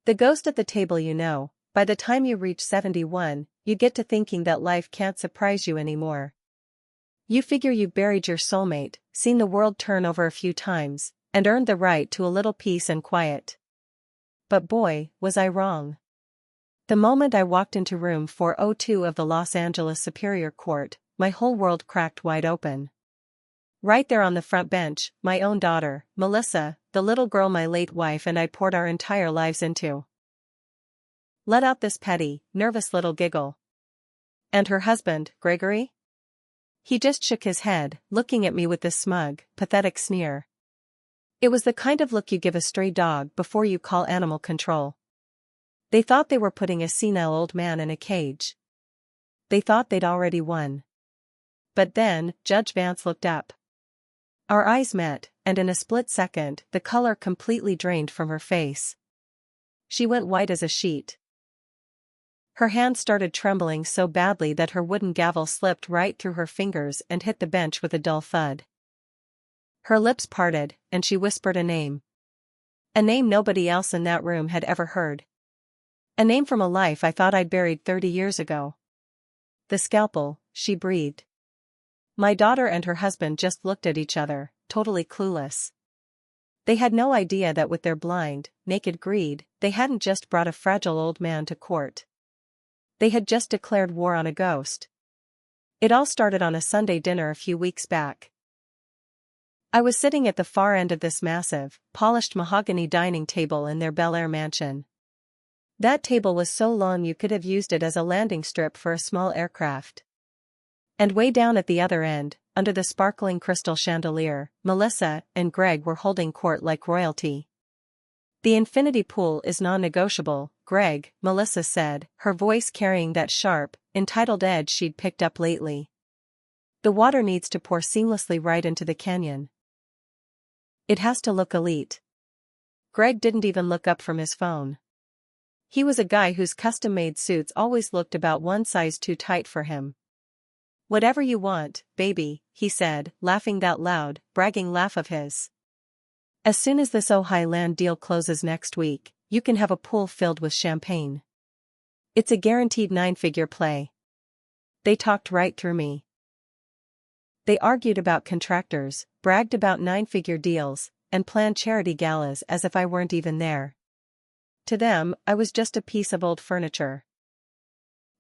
The ghost at the table. By the time you reach 71, you get to thinking that life can't surprise you anymore. You figure you've buried your soulmate, seen the world turn over a few times, and earned the right to a little peace and quiet. But boy, was I wrong. The moment I walked into room 402 of the Los Angeles Superior Court, my whole world cracked wide open. Right there on the front bench, my own daughter, Melissa, the little girl my late wife and I poured our entire lives into. Let out this petty, nervous little giggle. And her husband, Gregory? He just shook his head, looking at me with this smug, pathetic sneer. It was the kind of look you give a stray dog before you call animal control. They thought they were putting a senile old man in a cage. They thought they'd already won. But then, Judge Vance looked up. Our eyes met, and in a split second, the color completely drained from her face. She went white as a sheet. Her hand started trembling so badly that her wooden gavel slipped right through her fingers and hit the bench with a dull thud. Her lips parted, and she whispered a name. A name nobody else in that room had ever heard. A name from a life I thought I'd buried 30 years ago. The scalpel, she breathed. My daughter and her husband just looked at each other, totally clueless. They had no idea that with their blind, naked greed, they hadn't just brought a fragile old man to court. They had just declared war on a ghost. It all started on a Sunday dinner a few weeks back. I was sitting at the far end of this massive, polished mahogany dining table in their Bel Air mansion. That table was so long you could have used it as a landing strip for a small aircraft. And way down at the other end, under the sparkling crystal chandelier, Melissa and Greg were holding court like royalty. The infinity pool is non-negotiable, Greg, Melissa said, her voice carrying that sharp, entitled edge she'd picked up lately. The water needs to pour seamlessly right into the canyon. It has to look elite. Greg didn't even look up from his phone. He was a guy whose custom-made suits always looked about one size too tight for him. Whatever you want, baby, he said, laughing that loud, bragging laugh of his. As soon as this Ojai land deal closes next week, you can have a pool filled with champagne. It's a guaranteed 9-figure play. They talked right through me. They argued about contractors, bragged about 9-figure deals, and planned charity galas as if I weren't even there. To them, I was just a piece of old furniture.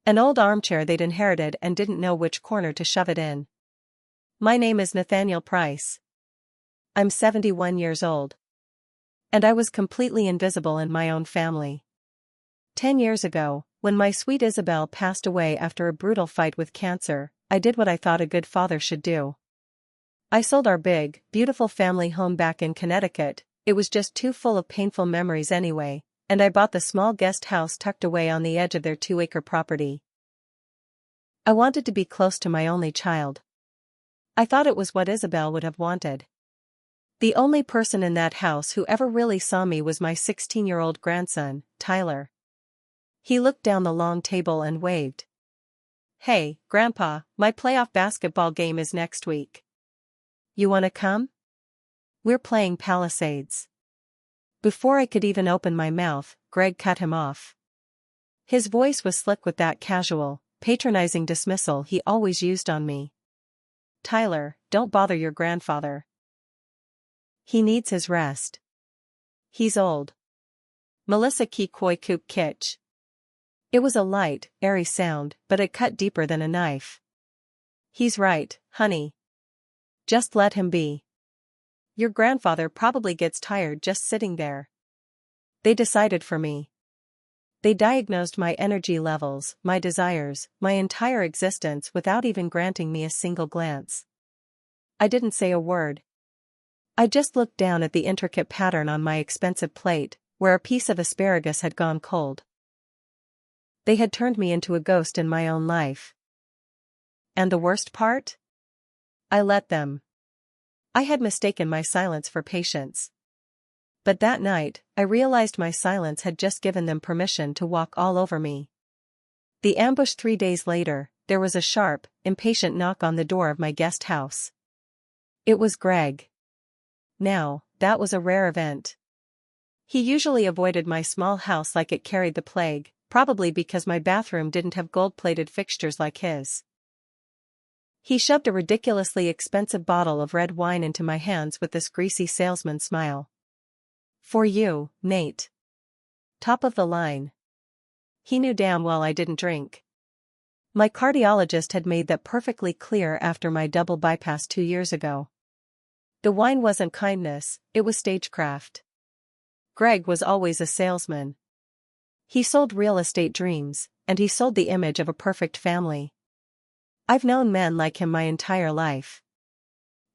An old armchair they'd inherited and didn't know which corner to shove it in. My name is Nathaniel Price. I'm 71 years old. And I was completely invisible in my own family. 10 years ago, when my sweet Isabel passed away after a brutal fight with cancer, I did what I thought a good father should do. I sold our big, beautiful family home back in Connecticut. It was just too full of painful memories anyway, and I bought the small guest house tucked away on the edge of their 2-acre property. I wanted to be close to my only child. I thought it was what Isabel would have wanted. The only person in that house who ever really saw me was my 16-year-old grandson, Tyler. He looked down the long table and waved. Hey, Grandpa, my playoff basketball game is next week. You wanna come? We're playing Palisades. Before I could even open my mouth, Greg cut him off. His voice was slick with that casual, patronizing dismissal he always used on me. Tyler, don't bother your grandfather. He needs his rest. He's old. Melissa ki koi koop kitch. It was a light, airy sound, but it cut deeper than a knife. He's right, honey. Just let him be. Your grandfather probably gets tired just sitting there. They decided for me. They diagnosed my energy levels, my desires, my entire existence without even granting me a single glance. I didn't say a word. I just looked down at the intricate pattern on my expensive plate, where a piece of asparagus had gone cold. They had turned me into a ghost in my own life. And the worst part? I let them. I had mistaken my silence for patience. But that night, I realized my silence had just given them permission to walk all over me. The ambush 3 days later, there was a sharp, impatient knock on the door of my guest house. It was Greg. Now, that was a rare event. He usually avoided my small house like it carried the plague, probably because my bathroom didn't have gold-plated fixtures like his. He shoved a ridiculously expensive bottle of red wine into my hands with this greasy salesman smile. "For you, Nate. Top of the line." He knew damn well I didn't drink. My cardiologist had made that perfectly clear after my double bypass 2 years ago. The wine wasn't kindness, it was stagecraft. Greg was always a salesman. He sold real estate dreams, and he sold the image of a perfect family. I've known men like him my entire life.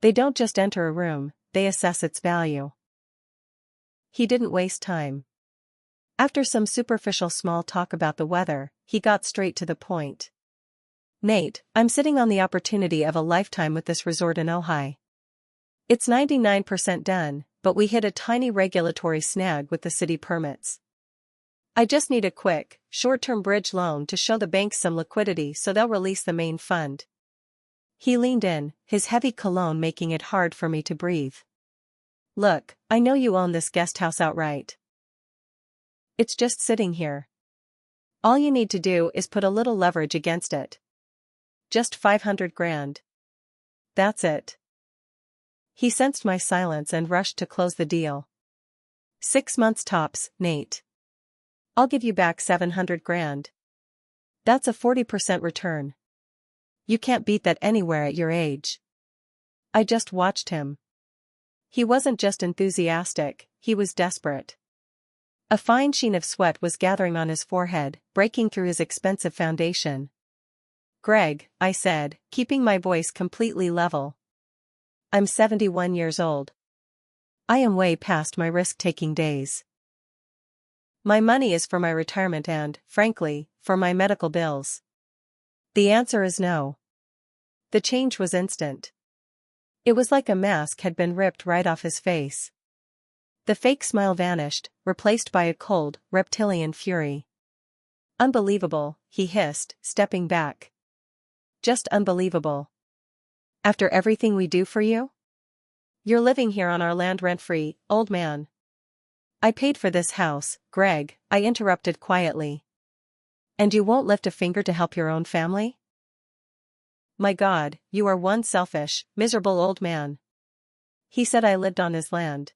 They don't just enter a room, they assess its value. He didn't waste time. After some superficial small talk about the weather, he got straight to the point. "Nate, I'm sitting on the opportunity of a lifetime with this resort in Ojai. It's 99% done, but we hit a tiny regulatory snag with the city permits. I just need a quick, short-term bridge loan to show the banks some liquidity so they'll release the main fund." He leaned in, his heavy cologne making it hard for me to breathe. "Look, I know you own this guest house outright. It's just sitting here. All you need to do is put a little leverage against it. Just 500 grand. That's it." He sensed my silence and rushed to close the deal. 6 months tops, Nate. I'll give you back 700 grand. That's a 40% return. You can't beat that anywhere at your age. I just watched him. He wasn't just enthusiastic, he was desperate. A fine sheen of sweat was gathering on his forehead, breaking through his expensive foundation. "Greg," I said, keeping my voice completely level. "I'm 71 years old. I am way past my risk-taking days. My money is for my retirement and, frankly, for my medical bills." The answer is no. The change was instant. It was like a mask had been ripped right off his face. The fake smile vanished, replaced by a cold, reptilian fury. "Unbelievable," he hissed, stepping back. "Just unbelievable. After everything we do for you? You're living here on our land rent-free, old man." "I paid for this house, Greg," I interrupted quietly. "And you won't lift a finger to help your own family? My God, you are one selfish, miserable old man." He said I lived on his land.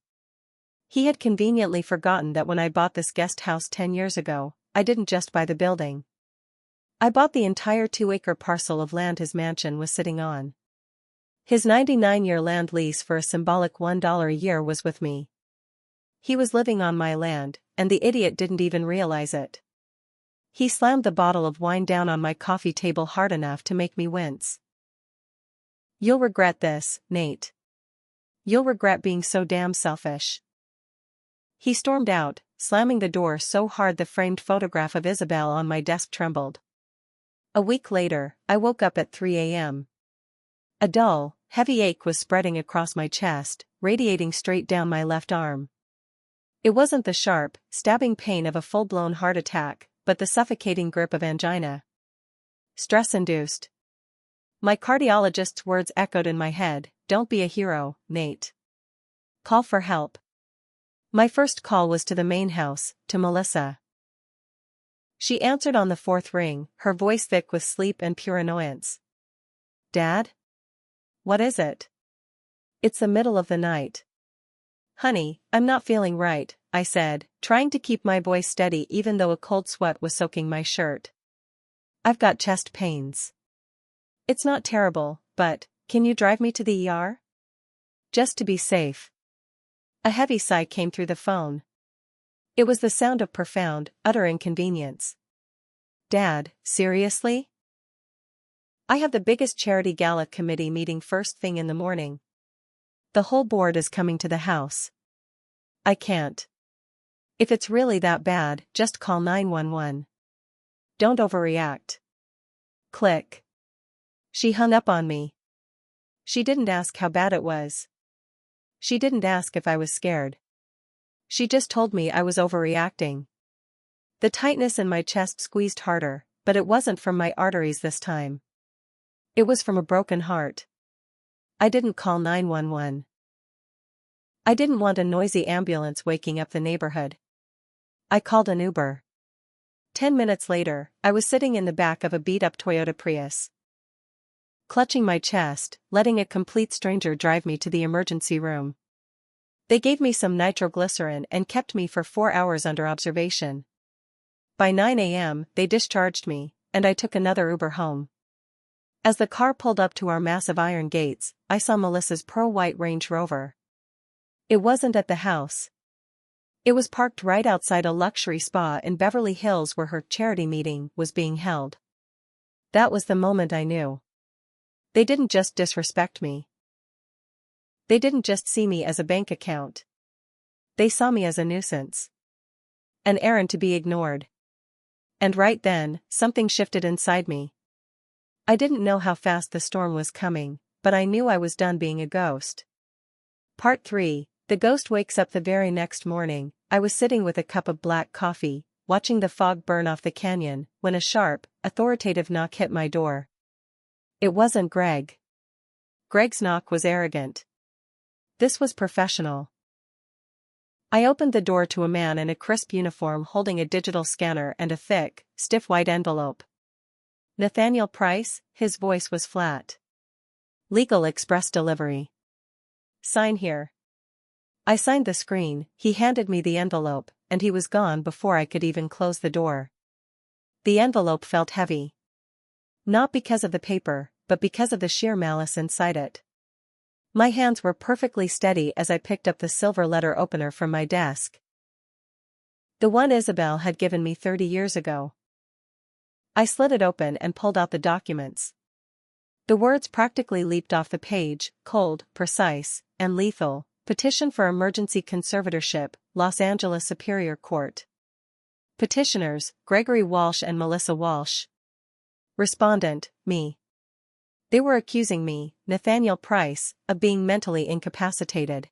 He had conveniently forgotten that when I bought this guest house 10 years ago, I didn't just buy the building. I bought the entire 2-acre parcel of land his mansion was sitting on. His 99-year land lease for a symbolic $1 a year was with me. He was living on my land, and the idiot didn't even realize it. He slammed the bottle of wine down on my coffee table hard enough to make me wince. "You'll regret this, Nate. You'll regret being so damn selfish." He stormed out, slamming the door so hard the framed photograph of Isabel on my desk trembled. A week later, I woke up at 3 a.m. A dull, heavy ache was spreading across my chest, radiating straight down my left arm. It wasn't the sharp, stabbing pain of a full-blown heart attack, but the suffocating grip of angina. Stress-induced. My cardiologist's words echoed in my head, "Don't be a hero, Nate. Call for help." My first call was to the main house, to Melissa. She answered on the 4th ring, her voice thick with sleep and pure annoyance. "Dad? What is it?" "It's the middle of the night." "Honey, I'm not feeling right," I said, trying to keep my voice steady even though a cold sweat was soaking my shirt. "I've got chest pains." "It's not terrible, but, can you drive me to the ER? Just to be safe." A heavy sigh came through the phone. It was the sound of profound, utter inconvenience. "Dad, seriously? I have the biggest charity gala committee meeting first thing in the morning. The whole board is coming to the house. I can't. If it's really that bad, just call 911. Don't overreact." Click. She hung up on me. She didn't ask how bad it was. She didn't ask if I was scared. She just told me I was overreacting. The tightness in my chest squeezed harder, but it wasn't from my arteries this time. It was from a broken heart. I didn't call 911. I didn't want a noisy ambulance waking up the neighborhood. I called an Uber. 10 minutes later, I was sitting in the back of a beat-up Toyota Prius, clutching my chest, letting a complete stranger drive me to the emergency room. They gave me some nitroglycerin and kept me for 4 hours under observation. By 9 a.m., they discharged me, and I took another Uber home. As the car pulled up to our massive iron gates, I saw Melissa's pearl-white Range Rover. It wasn't at the house. It was parked right outside a luxury spa in Beverly Hills where her charity meeting was being held. That was the moment I knew. They didn't just disrespect me. They didn't just see me as a bank account. They saw me as a nuisance. An errand to be ignored. And right then, something shifted inside me. I didn't know how fast the storm was coming, but I knew I was done being a ghost. Part 3. The ghost wakes up. The very next morning, I was sitting with a cup of black coffee, watching the fog burn off the canyon, when a sharp, authoritative knock hit my door. It wasn't Greg. Greg's knock was arrogant. This was professional. I opened the door to a man in a crisp uniform holding a digital scanner and a thick, stiff white envelope. Nathaniel Price, his voice was flat. Legal Express Delivery. Sign here. I signed the screen, he handed me the envelope, and he was gone before I could even close the door. The envelope felt heavy. Not because of the paper, but because of the sheer malice inside it. My hands were perfectly steady as I picked up the silver letter opener from my desk. The one Isabel had given me 30 years ago. I slid it open and pulled out the documents. The words practically leaped off the page: cold, precise, and lethal. Petition for emergency conservatorship, Los Angeles Superior Court. Petitioners, Gregory Walsh and Melissa Walsh. Respondent, me. They were accusing me, Nathaniel Price, of being mentally incapacitated.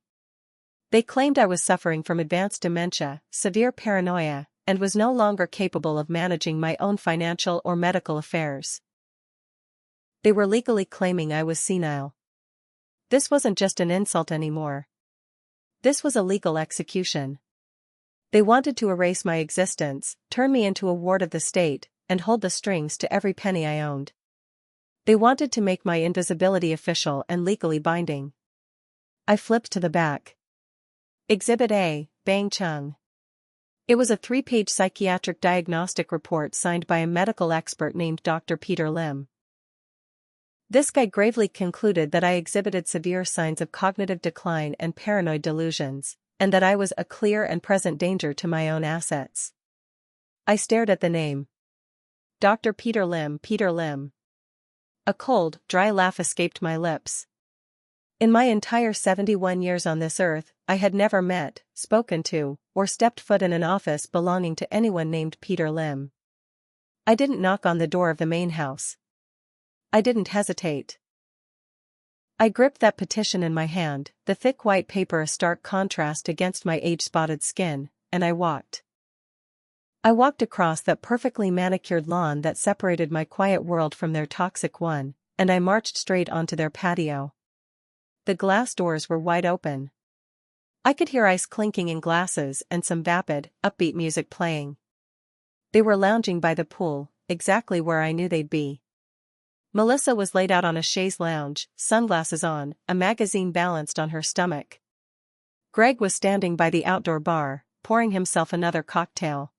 They claimed I was suffering from advanced dementia, severe paranoia, and was no longer capable of managing my own financial or medical affairs. They were legally claiming I was senile. This wasn't just an insult anymore. This was a legal execution. They wanted to erase my existence, turn me into a ward of the state, and hold the strings to every penny I owned. They wanted to make my invisibility official and legally binding. I flipped to the back. Exhibit A, Bang Chung. It was a 3-page psychiatric diagnostic report signed by a medical expert named Dr. Peter Lim. This guy gravely concluded that I exhibited severe signs of cognitive decline and paranoid delusions, and that I was a clear and present danger to my own assets. I stared at the name. Dr. Peter Lim, Peter Lim. A cold, dry laugh escaped my lips. In my entire 71 years on this earth, I had never met, spoken to, or stepped foot in an office belonging to anyone named Peter Lim. I didn't knock on the door of the main house. I didn't hesitate. I gripped that petition in my hand, the thick white paper a stark contrast against my age-spotted skin, and I walked. I walked across that perfectly manicured lawn that separated my quiet world from their toxic one, and I marched straight onto their patio. The glass doors were wide open. I could hear ice clinking in glasses and some vapid, upbeat music playing. They were lounging by the pool, exactly where I knew they'd be. Melissa was laid out on a chaise lounge, sunglasses on, a magazine balanced on her stomach. Greg was standing by the outdoor bar, pouring himself another cocktail.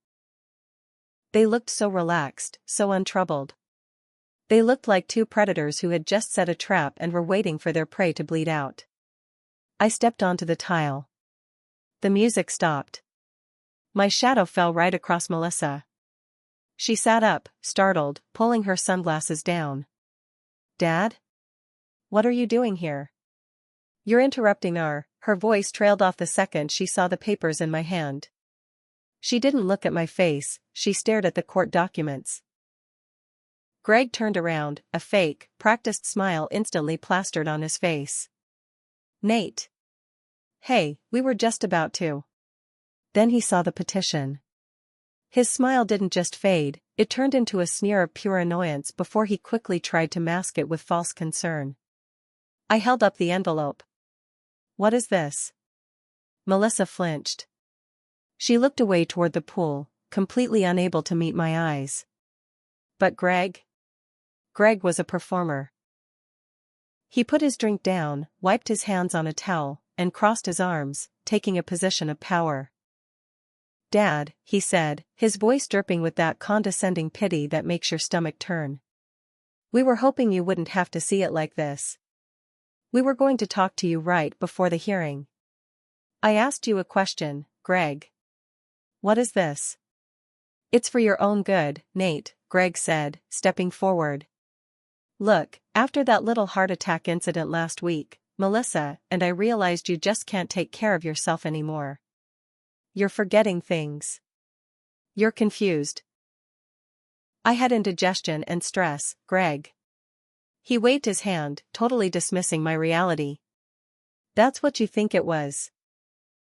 They looked so relaxed, so untroubled. They looked like two predators who had just set a trap and were waiting for their prey to bleed out. I stepped onto the tile. The music stopped. My shadow fell right across Melissa. She sat up, startled, pulling her sunglasses down. Dad? What are you doing here? You're interrupting her voice trailed off the second she saw the papers in my hand. She didn't look at my face, she stared at the court documents. Greg turned around, a fake, practiced smile instantly plastered on his face. Nate. Hey, we were just about to. Then he saw the petition. His smile didn't just fade, it turned into a sneer of pure annoyance before he quickly tried to mask it with false concern. I held up the envelope. What is this? Melissa flinched. She looked away toward the pool, completely unable to meet my eyes. But Greg? Greg was a performer. He put his drink down, wiped his hands on a towel, and crossed his arms, taking a position of power. "Dad," he said, his voice dripping with that condescending pity that makes your stomach turn. "We were hoping you wouldn't have to see it like this. We were going to talk to you right before the hearing. I asked you a question, Greg." "What is this?" "It's for your own good, Nate," Greg said, stepping forward. "Look, after that little heart attack incident last week, Melissa and I realized you just can't take care of yourself anymore. You're forgetting things. You're confused." "I had indigestion and stress, Greg." He waved his hand, totally dismissing my reality. "That's what you think it was.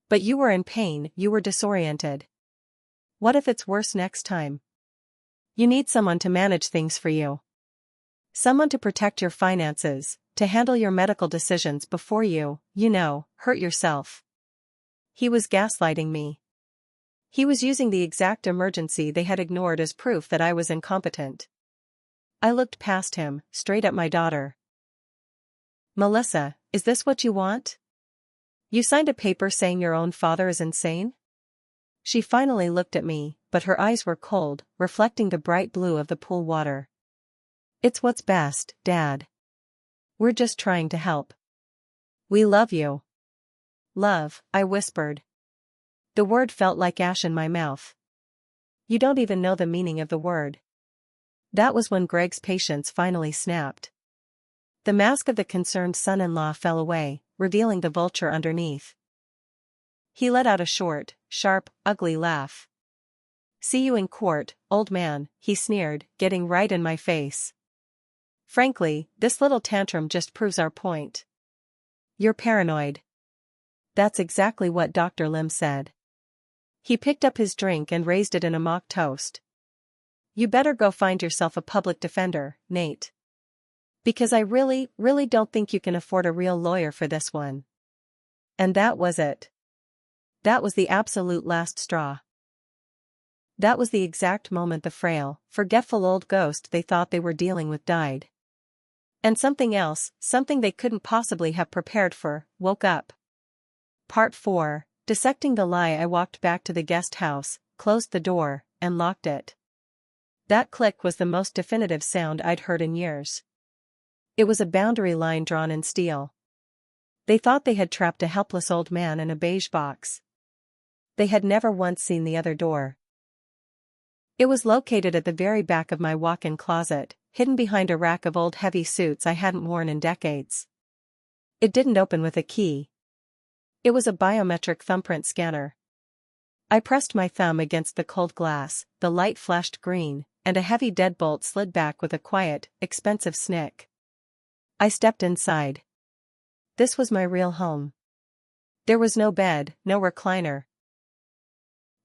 But you were in pain, you were disoriented. What if it's worse next time? You need someone to manage things for you. Someone to protect your finances, to handle your medical decisions before you hurt yourself." He was gaslighting me. He was using the exact emergency they had ignored as proof that I was incompetent. I looked past him, straight at my daughter. "Melissa, is this what you want? You signed a paper saying your own father is insane?" She finally looked at me, but her eyes were cold, reflecting the bright blue of the pool water. "It's what's best, Dad. We're just trying to help. We love you." "Love," I whispered. The word felt like ash in my mouth. "You don't even know the meaning of the word." That was when Greg's patience finally snapped. The mask of the concerned son-in-law fell away, revealing the vulture underneath. He let out a short, sharp, ugly laugh. "See you in court, old man," he sneered, getting right in my face. "Frankly, this little tantrum just proves our point. You're paranoid." That's exactly what Dr. Lim said. He picked up his drink and raised it in a mock toast. "You better go find yourself a public defender, Nate. Because I really don't think you can afford a real lawyer for this one." And that was it. That was the absolute last straw. That was the exact moment the frail, forgetful old ghost they thought they were dealing with died. And something else, something they couldn't possibly have prepared for, woke up. Part 4, Dissecting the Lie. I walked back to the guest house, closed the door, and locked it. That click was the most definitive sound I'd heard in years. It was a boundary line drawn in steel. They thought they had trapped a helpless old man in a beige box. They had never once seen the other door. It was located at the very back of my walk-in closet, hidden behind a rack of old heavy suits I hadn't worn in decades. It didn't open with a key. It was a biometric thumbprint scanner. I pressed my thumb against the cold glass, the light flashed green, and a heavy deadbolt slid back with a quiet, expensive snick. I stepped inside. This was my real home. There was no bed, no recliner.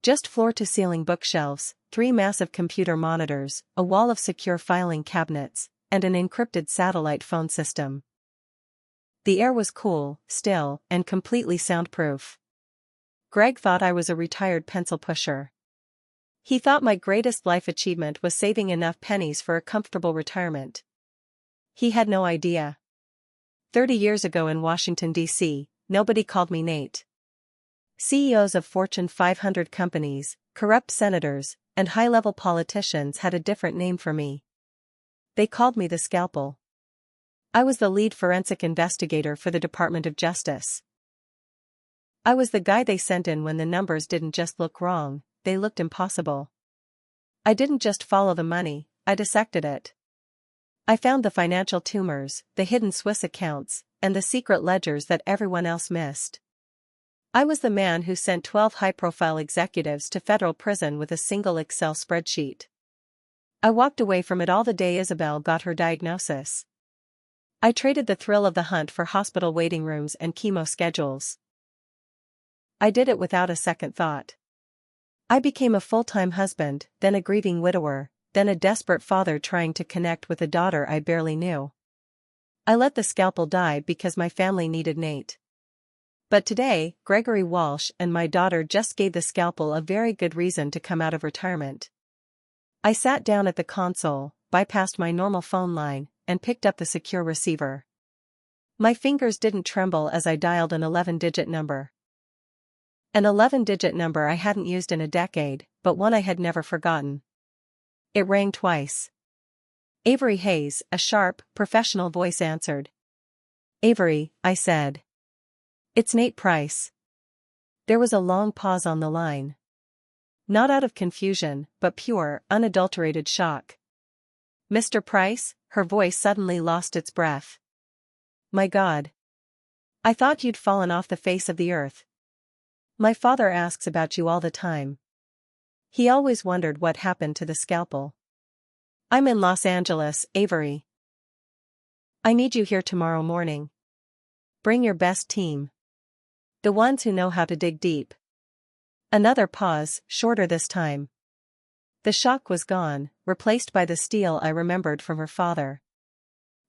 Just floor-to-ceiling bookshelves, 3 massive computer monitors, a wall of secure filing cabinets, and an encrypted satellite phone system. The air was cool, still, and completely soundproof. Greg thought I was a retired pencil pusher. He thought my greatest life achievement was saving enough pennies for a comfortable retirement. He had no idea. 30 years ago in Washington, D.C., nobody called me Nate. CEOs of Fortune 500 companies, corrupt senators, and high-level politicians had a different name for me. They called me the Scalpel. I was the lead forensic investigator for the Department of Justice. I was the guy they sent in when the numbers didn't just look wrong, they looked impossible. I didn't just follow the money, I dissected it. I found the financial tumors, the hidden Swiss accounts, and the secret ledgers that everyone else missed. I was the man who sent 12 high-profile executives to federal prison with a single Excel spreadsheet. I walked away from it all the day Isabel got her diagnosis. I traded the thrill of the hunt for hospital waiting rooms and chemo schedules. I did it without a second thought. I became a full-time husband, then a grieving widower, then a desperate father trying to connect with a daughter I barely knew. I let the scalpel die because my family needed Nate. But today, Gregory Walsh and my daughter just gave the scalpel a very good reason to come out of retirement. I sat down at the console, bypassed my normal phone line, and picked up the secure receiver. My fingers didn't tremble as I dialed an 11-digit number. An 11-digit number I hadn't used in a decade, but one I had never forgotten. It rang twice. Avery Hayes, a sharp, professional voice answered. "Avery," I said. "It's Nate Price." There was a long pause on the line. Not out of confusion, but pure, unadulterated shock. "Mr. Price?" Her voice suddenly lost its breath. "My God. I thought you'd fallen off the face of the earth. My father asks about you all the time. He always wondered what happened to the scalpel." "I'm in Los Angeles, Avery. I need you here tomorrow morning. Bring your best team. The ones who know how to dig deep." Another pause, shorter this time. The shock was gone, replaced by the steel I remembered from her father.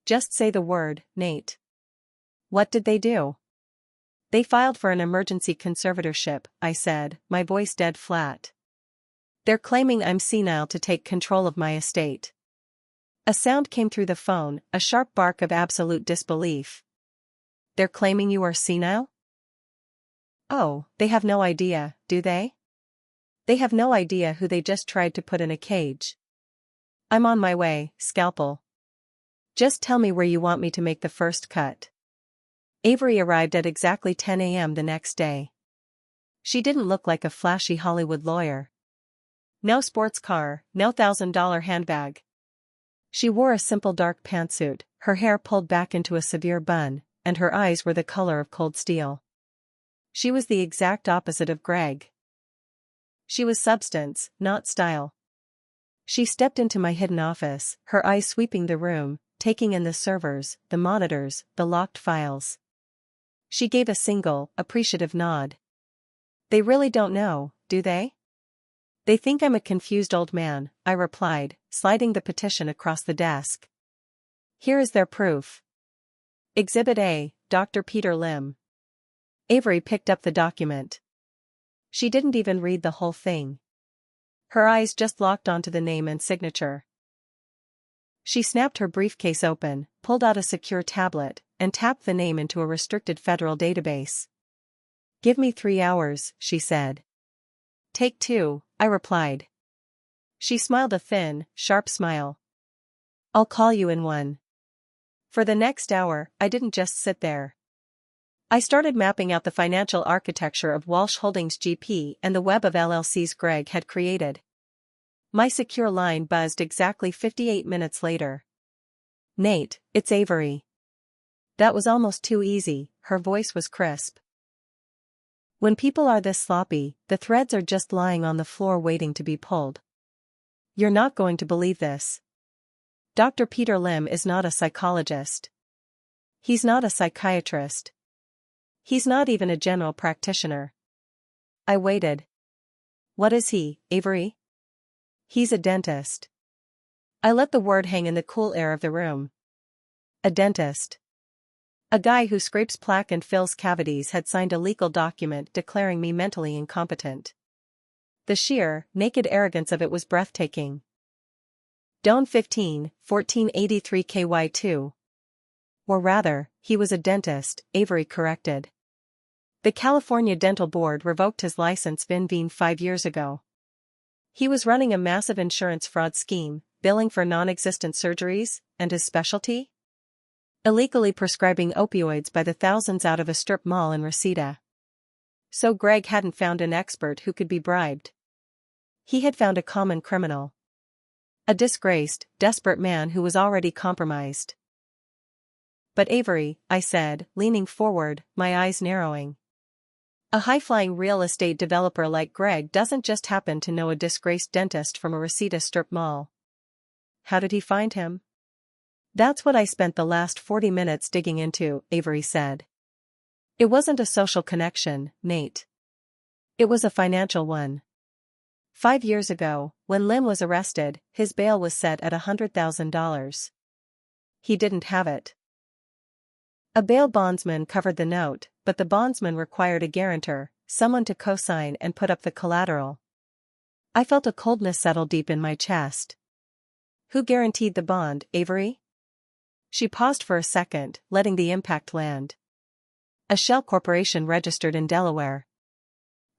"Just say the word, Nate." "What did they do?" "They filed for an emergency conservatorship," I said, my voice dead flat. "They're claiming I'm senile to take control of my estate." A sound came through the phone, a sharp bark of absolute disbelief. "They're claiming you are senile?" "Oh, they have no idea, do they? They have no idea who they just tried to put in a cage. I'm on my way, scalpel. Just tell me where you want me to make the first cut." Avery arrived at exactly 10 a.m. the next day. She didn't look like a flashy Hollywood lawyer. No sports car, no $1,000 handbag. She wore a simple dark pantsuit, her hair pulled back into a severe bun, and her eyes were the color of cold steel. She was the exact opposite of Greg. She was substance, not style. She stepped into my hidden office, her eyes sweeping the room, taking in the servers, the monitors, the locked files. She gave a single, appreciative nod. "They really don't know, do they?" "They think I'm a confused old man," I replied, sliding the petition across the desk. "Here is their proof. Exhibit A, Dr. Peter Lim." Avery picked up the document. She didn't even read the whole thing. Her eyes just locked onto the name and signature. She snapped her briefcase open, pulled out a secure tablet, and tapped the name into a restricted federal database. "Give me 3 hours," she said. "Take 2, I replied. She smiled a thin, sharp smile. "I'll call you in 1. For the next hour, I didn't just sit there. I started mapping out the financial architecture of Walsh Holdings GP and the web of LLCs Greg had created. My secure line buzzed exactly 58 minutes later. "Nate, it's Avery." That was almost too easy, her voice was crisp. When people are this sloppy, the threads are just lying on the floor waiting to be pulled. "You're not going to believe this. Dr. Peter Lim is not a psychologist. He's not a psychiatrist. He's not even a general practitioner." I waited. "What is he, Avery?" "He's a dentist." I let the word hang in the cool air of the room. A dentist. A guy who scrapes plaque and fills cavities had signed a legal document declaring me mentally incompetent. The sheer, naked arrogance of it was breathtaking. Don 15, 1483 KY2. Or rather, he was a dentist, Avery corrected. The California Dental Board revoked his license VIN 5 years ago. He was running a massive insurance fraud scheme, billing for non-existent surgeries, and his specialty? Illegally prescribing opioids by the thousands out of a strip mall in Reseda. So Greg hadn't found an expert who could be bribed. He had found a common criminal. A disgraced, desperate man who was already compromised. "But Avery," I said, leaning forward, my eyes narrowing. "A high-flying real estate developer like Greg doesn't just happen to know a disgraced dentist from a Reseda strip mall. How did he find him?" "That's what I spent the last 40 minutes digging into," Avery said. "It wasn't a social connection, Nate. It was a financial one. 5 years ago, when Lim was arrested, his bail was set at $100,000. He didn't have it. A bail bondsman covered the note, but the bondsman required a guarantor, someone to co-sign and put up the collateral. I felt a coldness settle deep in my chest. Who guaranteed the bond, Avery? She paused for a second, letting the impact land. A shell corporation registered in Delaware.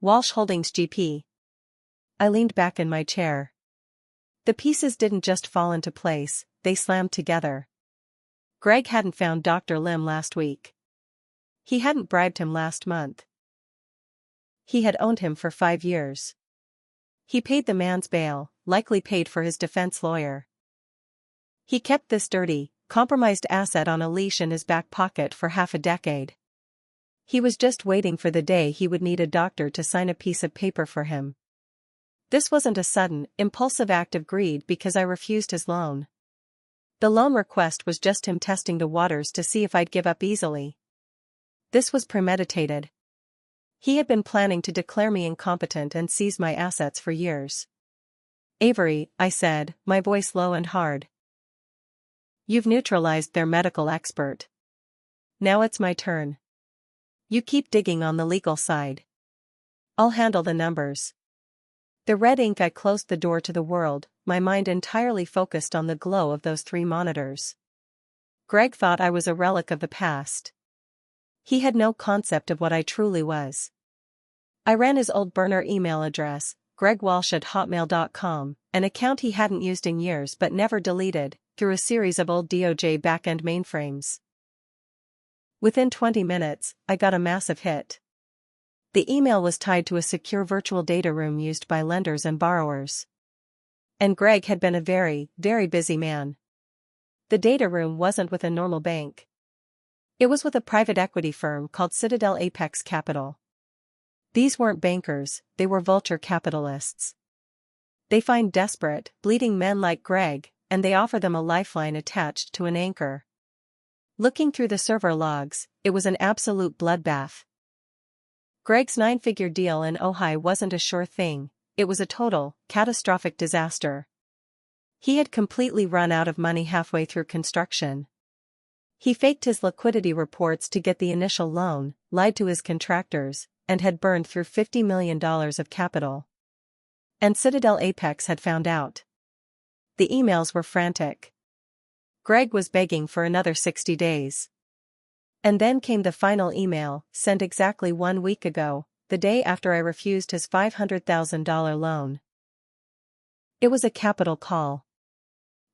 Walsh Holdings GP. I leaned back in my chair. The pieces didn't just fall into place, they slammed together. Greg hadn't found Dr. Lim last week. He hadn't bribed him last month. He had owned him for 5 years. He paid the man's bail, likely paid for his defense lawyer. He kept this dirty, compromised asset on a leash in his back pocket for half a decade. He was just waiting for the day he would need a doctor to sign a piece of paper for him. This wasn't a sudden, impulsive act of greed because I refused his loan. The loan request was just him testing the waters to see if I'd give up easily. This was premeditated. He had been planning to declare me incompetent and seize my assets for years. Avery, I said, my voice low and hard. You've neutralized their medical expert. Now it's my turn. You keep digging on the legal side. I'll handle the numbers. The red ink. I closed the door to the world, my mind entirely focused on the glow of those 3 monitors. Greg thought I was a relic of the past. He had no concept of what I truly was. I ran his old burner email address, gregwalsh@hotmail.com, an account he hadn't used in years but never deleted, through a series of old DOJ back-end mainframes. Within 20 minutes, I got a massive hit. The email was tied to a secure virtual data room used by lenders and borrowers. And Greg had been a very, very busy man. The data room wasn't with a normal bank. It was with a private equity firm called Citadel Apex Capital. These weren't bankers, they were vulture capitalists. They find desperate, bleeding men like Greg, and they offer them a lifeline attached to an anchor. Looking through the server logs, it was an absolute bloodbath. Greg's 9-figure deal in Ojai wasn't a sure thing, it was a total, catastrophic disaster. He had completely run out of money halfway through construction. He faked his liquidity reports to get the initial loan, lied to his contractors, and had burned through $50 million of capital. And Citadel Apex had found out. The emails were frantic. Greg was begging for another 60 days. And then came the final email, sent exactly 1 week ago, the day after I refused his $500,000 loan. It was a capital call.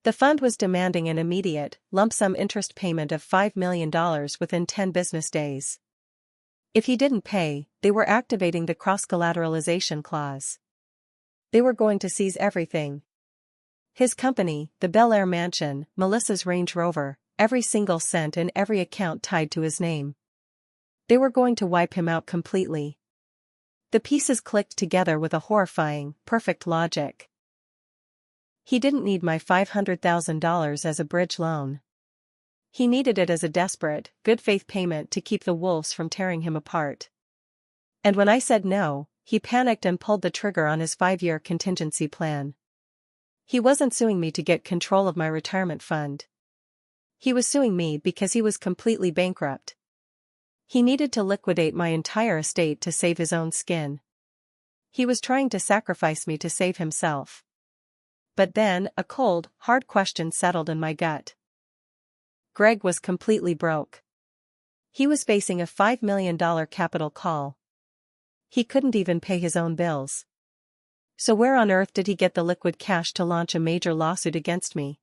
The fund was demanding an immediate, lump sum interest payment of $5 million within 10 business days. If he didn't pay, they were activating the cross-collateralization clause. They were going to seize everything. His company, the Bel Air Mansion, Melissa's Range Rover, every single cent in every account tied to his name. They were going to wipe him out completely. The pieces clicked together with a horrifying, perfect logic. He didn't need my $500,000 as a bridge loan. He needed it as a desperate, good-faith payment to keep the wolves from tearing him apart. And when I said no, he panicked and pulled the trigger on his 5-year contingency plan. He wasn't suing me to get control of my retirement fund. He was suing me because he was completely bankrupt. He needed to liquidate my entire estate to save his own skin. He was trying to sacrifice me to save himself. But then, a cold, hard question settled in my gut. Greg was completely broke. He was facing a $5 million capital call. He couldn't even pay his own bills. So where on earth did he get the liquid cash to launch a major lawsuit against me?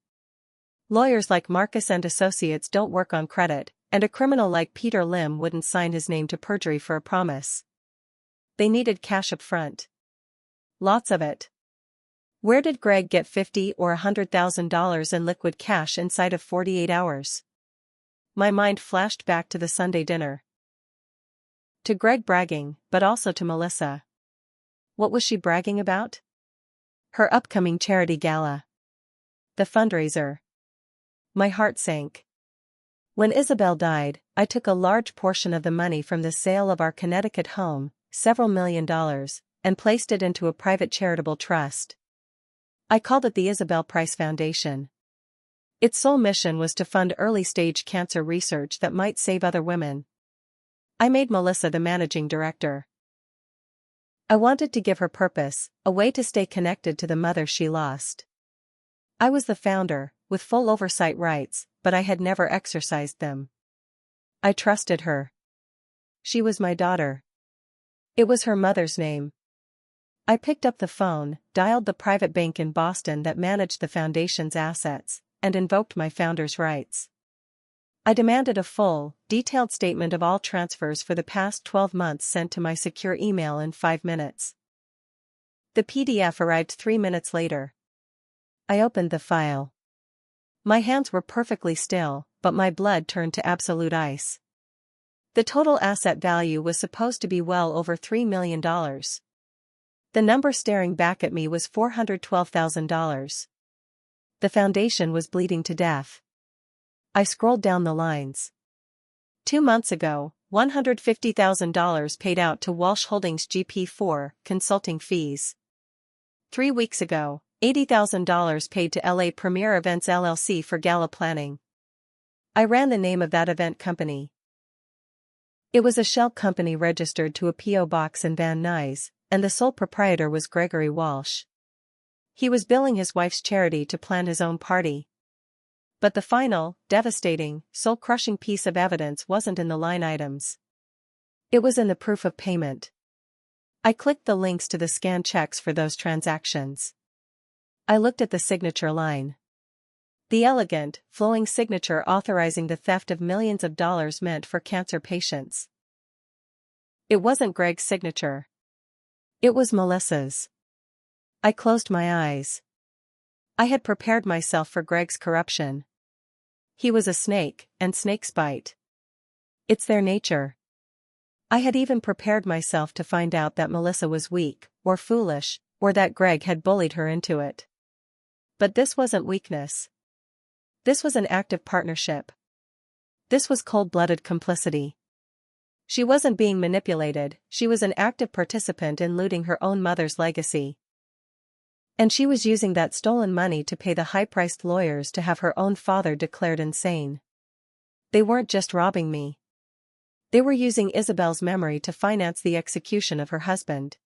Lawyers like Marcus and Associates don't work on credit, and a criminal like Peter Lim wouldn't sign his name to perjury for a promise. They needed cash up front. Lots of it. Where did Greg get $50,000 or $100,000 in liquid cash inside of 48 hours? My mind flashed back to the Sunday dinner. To Greg bragging, but also to Melissa. What was she bragging about? Her upcoming charity gala. The fundraiser. My heart sank. When Isabel died, I took a large portion of the money from the sale of our Connecticut home, several $1,000,000, and placed it into a private charitable trust. I called it the Isabel Price Foundation. Its sole mission was to fund early-stage cancer research that might save other women. I made Melissa the managing director. I wanted to give her purpose, a way to stay connected to the mother she lost. I was the founder, with full oversight rights, but I had never exercised them. I trusted her. She was my daughter. It was her mother's name. I picked up the phone, dialed the private bank in Boston that managed the foundation's assets, and invoked my founder's rights. I demanded a full, detailed statement of all transfers for the past 12 months sent to my secure email in 5 minutes. The PDF arrived 3 minutes later. I opened the file. My hands were perfectly still, but my blood turned to absolute ice. The total asset value was supposed to be well over $3 million. The number staring back at me was $412,000. The foundation was bleeding to death. I scrolled down the lines. 2 months ago, $150,000 paid out to Walsh Holdings GP for consulting fees. 3 weeks ago, $80,000 paid to LA Premier Events LLC for gala planning. I ran the name of that event company. It was a shell company registered to a P.O. box in Van Nuys, and the sole proprietor was Gregory Walsh. He was billing his wife's charity to plan his own party. But the final, devastating, soul-crushing piece of evidence wasn't in the line items. It was in the proof of payment. I clicked the links to the scanned checks for those transactions. I looked at the signature line. The elegant, flowing signature authorizing the theft of millions of dollars meant for cancer patients. It wasn't Greg's signature. It was Melissa's. I closed my eyes. I had prepared myself for Greg's corruption. He was a snake, and snakes bite. It's their nature. I had even prepared myself to find out that Melissa was weak, or foolish, or that Greg had bullied her into it. But this wasn't weakness. This was an active partnership. This was cold-blooded complicity. She wasn't being manipulated, she was an active participant in looting her own mother's legacy. And she was using that stolen money to pay the high-priced lawyers to have her own father declared insane. They weren't just robbing me. They were using Isabel's memory to finance the execution of her husband.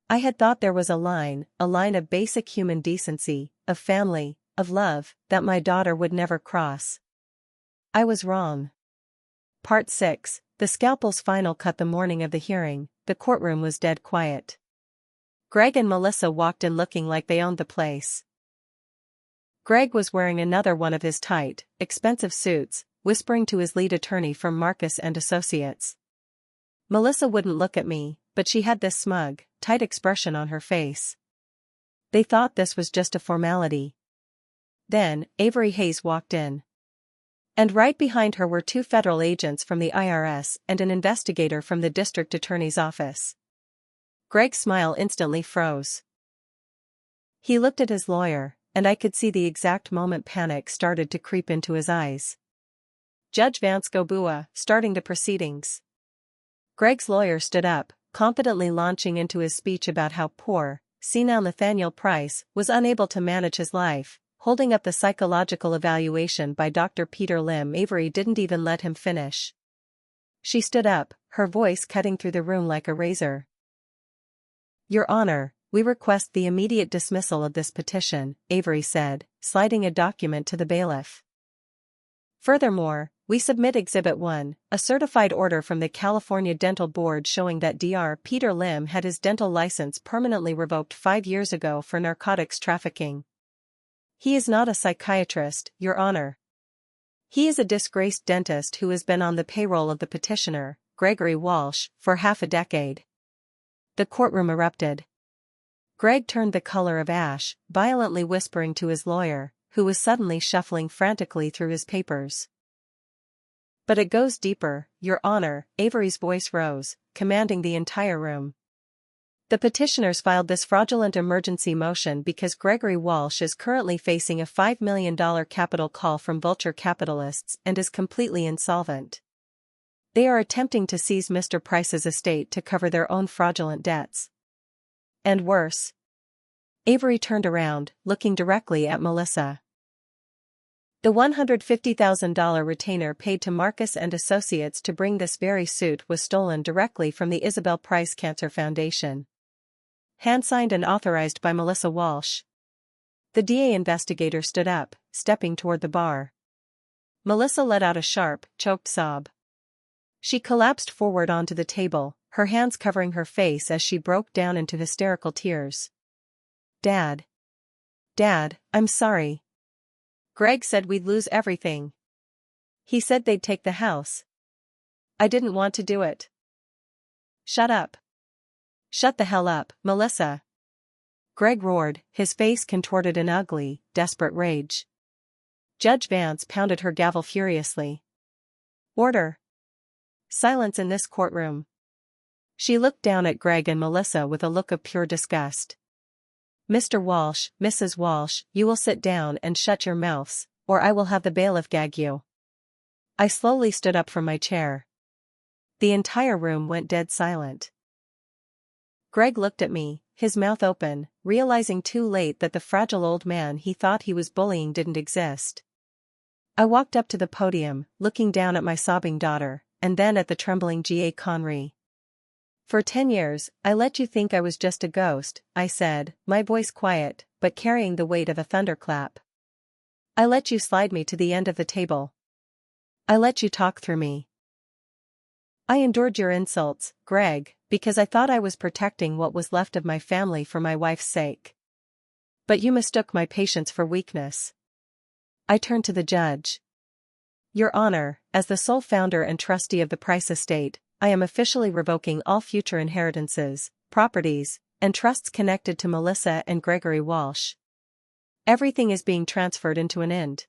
I had thought there was a line of basic human decency, of family, of love, that my daughter would never cross. I was wrong. Part 6, the scalpel's final cut. The morning of the hearing, the courtroom was dead quiet. Greg and Melissa walked in looking like they owned the place. Greg was wearing another one of his tight, expensive suits, whispering to his lead attorney from Marcus and Associates. Melissa wouldn't look at me, but she had this smug, tight expression on her face. They thought this was just a formality. Then, Avery Hayes walked in. And right behind her were 2 federal agents from the IRS and an investigator from the district attorney's office. Greg's smile instantly froze. He looked at his lawyer, and I could see the exact moment panic started to creep into his eyes. Judge Vance Gobua, starting the proceedings. Greg's lawyer stood up, confidently launching into his speech about how poor, senile Nathaniel Price was unable to manage his life, holding up the psychological evaluation by Dr. Peter Lim. Avery didn't even let him finish. She stood up, her voice cutting through the room like a razor. Your Honor, we request the immediate dismissal of this petition, Avery said, sliding a document to the bailiff. Furthermore, we submit Exhibit 1, a certified order from the California Dental Board showing that Dr. Peter Lim had his dental license permanently revoked 5 years ago for narcotics trafficking. He is not a psychiatrist, Your Honor. He is a disgraced dentist who has been on the payroll of the petitioner, Gregory Walsh, for half a decade. The courtroom erupted. Greg turned the color of ash, violently whispering to his lawyer, who was suddenly shuffling frantically through his papers. But it goes deeper, Your Honor, Avery's voice rose, commanding the entire room. The petitioners filed this fraudulent emergency motion because Gregory Walsh is currently facing a $5 million capital call from vulture capitalists and is completely insolvent. They are attempting to seize Mr. Price's estate to cover their own fraudulent debts. And worse. Avery turned around, looking directly at Melissa. The $150,000 retainer paid to Marcus and Associates to bring this very suit was stolen directly from the Isabel Price Cancer Foundation. Hand-signed and authorized by Melissa Walsh. The DA investigator stood up, stepping toward the bar. Melissa let out a sharp, choked sob. She collapsed forward onto the table, her hands covering her face as she broke down into hysterical tears. Dad. Dad, I'm sorry. Greg said we'd lose everything. He said they'd take the house. I didn't want to do it. Shut up. Shut the hell up, Melissa. Greg roared, his face contorted in ugly, desperate rage. Judge Vance pounded her gavel furiously. Order. Silence in this courtroom. She looked down at Greg and Melissa with a look of pure disgust. Mr. Walsh, Mrs. Walsh, you will sit down and shut your mouths, or I will have the bailiff gag you. I slowly stood up from my chair. The entire room went dead silent. Greg looked at me, his mouth open, realizing too late that the fragile old man he thought he was bullying didn't exist. I walked up to the podium, looking down at my sobbing daughter, and then at the trembling G.A. Conry. For 10 years, I let you think I was just a ghost, I said, my voice quiet, but carrying the weight of a thunderclap. I let you slide me to the end of the table. I let you talk through me. I endured your insults, Greg, because I thought I was protecting what was left of my family for my wife's sake. But you mistook my patience for weakness. I turned to the judge. Your Honor, as the sole founder and trustee of the Price estate, I am officially revoking all future inheritances, properties, and trusts connected to Melissa and Gregory Walsh. Everything is being transferred into an end.